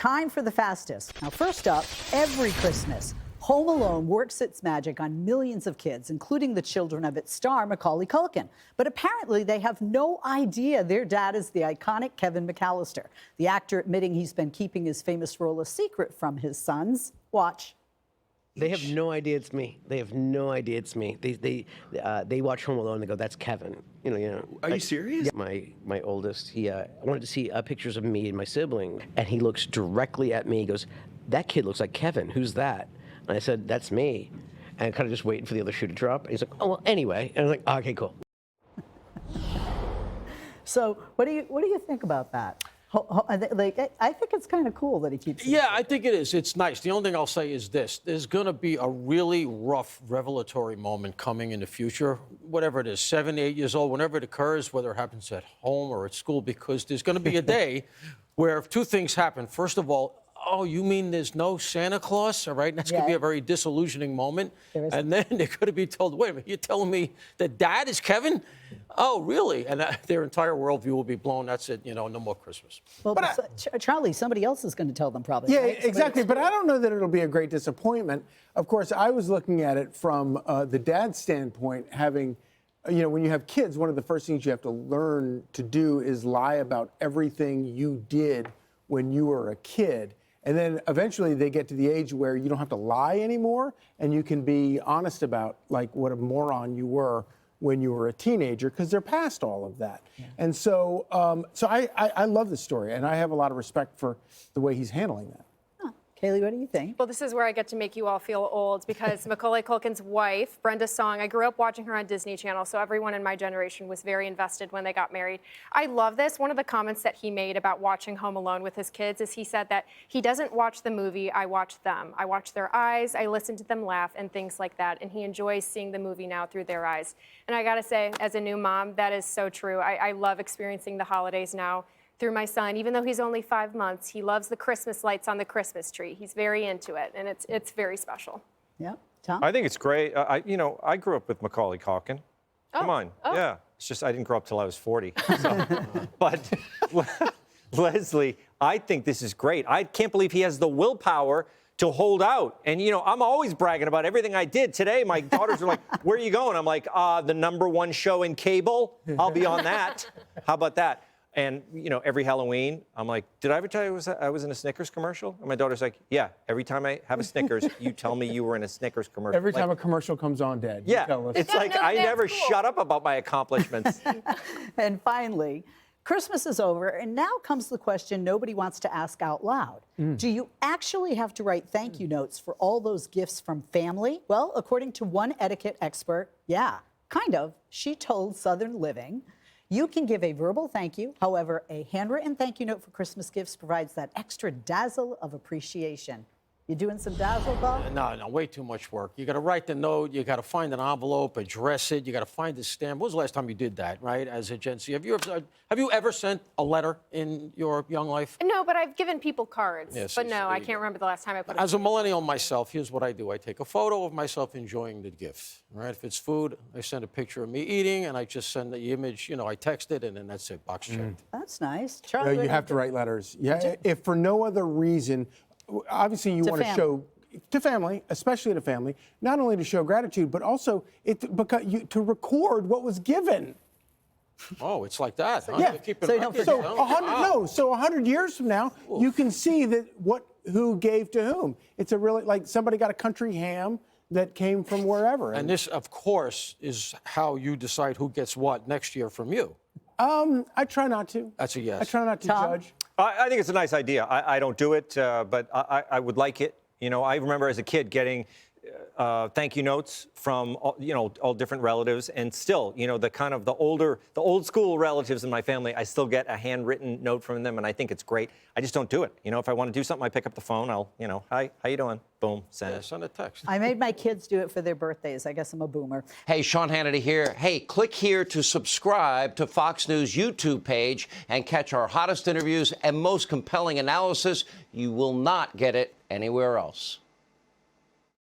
time for the fastest. Now, first up, every Christmas, Home Alone works its magic on millions of kids, including the children of its star, Macaulay Culkin. But apparently, they have no idea their dad is the iconic Kevin McAllister, the actor admitting he's been keeping his famous role a secret from his sons. Watch. They have no idea it's me. They have no idea it's me. They watch Home Alone and they go, "That's Kevin." You know. Are you serious? Yeah, my oldest, he wanted to see pictures of me and my sibling, and he looks directly at me. He goes, "That kid looks like Kevin. Who's that?" And I said, "That's me." And I kind of just waiting for the other shoe to drop. And he's like, "Oh, well, anyway." And I was like, "Okay, cool." So, what do you think about that? Like, I think it's kind of cool that he keeps. Yeah, I think it is. It's nice. The only thing I'll say is this: there's going to be a really rough revelatory moment coming in the future, whatever it is, 7, 8 years old, whenever it occurs, whether it happens at home or at school, because there's going to be a day where two things happen. First of all, oh, you mean there's no Santa Claus? All right, that's going to be a very disillusioning moment. And then they're going to be told, wait a minute, you're telling me that dad is Kevin? Oh, really? And their entire worldview will be blown. That's it, no more Christmas. Well, Charlie, somebody else is going to tell them probably. Yeah, right? exactly. But I don't know that it'll be a great disappointment. Of course, I was looking at it from the dad's standpoint, having, when you have kids, one of the first things you have to learn to do is lie about everything you did when you were a kid. And then eventually they get to the age where you don't have to lie anymore, and you can be honest about like what a moron you were when you were a teenager, because they're past all of that. Yeah. And so, I love this story, and I have a lot of respect for the way he's handling that. Kaylee, what do you think? Well, this is where I get to make you all feel old, because Macaulay Culkin's wife, Brenda Song, I grew up watching her on Disney Channel, so everyone in my generation was very invested when they got married. I love this. One of the comments that he made about watching Home Alone with his kids is he said that he doesn't watch the movie, I watch them. I watch their eyes, I listen to them laugh, and things like that, and he enjoys seeing the movie now through their eyes. And I gotta say, as a new mom, that is so true. I love experiencing the holidays now through my son. Even though he's only 5 months, he loves the Christmas lights on the Christmas tree. He's very into it, and it's very special. Yeah, Tom? I think it's great. I grew up with Macaulay Culkin. Come on, yeah. It's just I didn't grow up till I was 40. So. But Leslie, I think this is great. I can't believe he has the willpower to hold out. And, I'm always bragging about everything I did. Today, my daughters are like, where are you going? I'm like, the #1 show in cable. I'll be on that. How about that? And, every Halloween, I'm like, did I ever tell you I was in a Snickers commercial? And my daughter's like, yeah, every time I have a Snickers, you tell me you were in a Snickers commercial. Every time a commercial comes on, Dad, you yeah, tell us. It's like I never shut up about my accomplishments. And finally, Christmas is over, and now comes the question nobody wants to ask out loud. Do you actually have to write thank you notes for all those gifts from family? Well, according to one etiquette expert, yeah, kind of. She told Southern Living, you can give a verbal thank you. However, a handwritten thank you note for Christmas gifts provides that extra dazzle of appreciation. You doing some dazzle, Bob? No, way too much work. You got to write the note. You got to find an envelope, address it. You got to find the stamp. When was the last time you did that, right? As a Gen Z, have you ever sent a letter in your young life? No, but I've given people cards. Yes, but no, I can't remember the last time I put it. As a millennial myself, here's what I do. I take a photo of myself enjoying the gift, right? If it's food, I send a picture of me eating, and I just send the image, I text it, and then that's it, box checked. That's nice. Charlie, No, you have to write letters. Yeah, if for no other reason, obviously you want to show to family, especially to family, not only to show gratitude, but also to record what was given. Oh, it's like that. Huh? Yeah. So 100 years from now, you can see that who gave to whom. It's a really, like somebody got a country ham that came from wherever. And this, of course, is how you decide who gets what next year from you. I try not to. That's a yes. I try not to judge. I think it's a nice idea. I don't do it, but I would like it. I remember as a kid getting thank you notes from all different relatives, and still, the old school relatives in my family, I still get a handwritten note from them, and I think it's great. I just don't do it. If I want to do something, I pick up the phone. I'll, hi, how you doing? Boom, send it. Send a text. I made my kids do it for their birthdays. I guess I'm a boomer. Hey, Sean Hannity here. Hey, click here to subscribe to Fox News YouTube page and catch our hottest interviews and most compelling analysis. You will not get it anywhere else.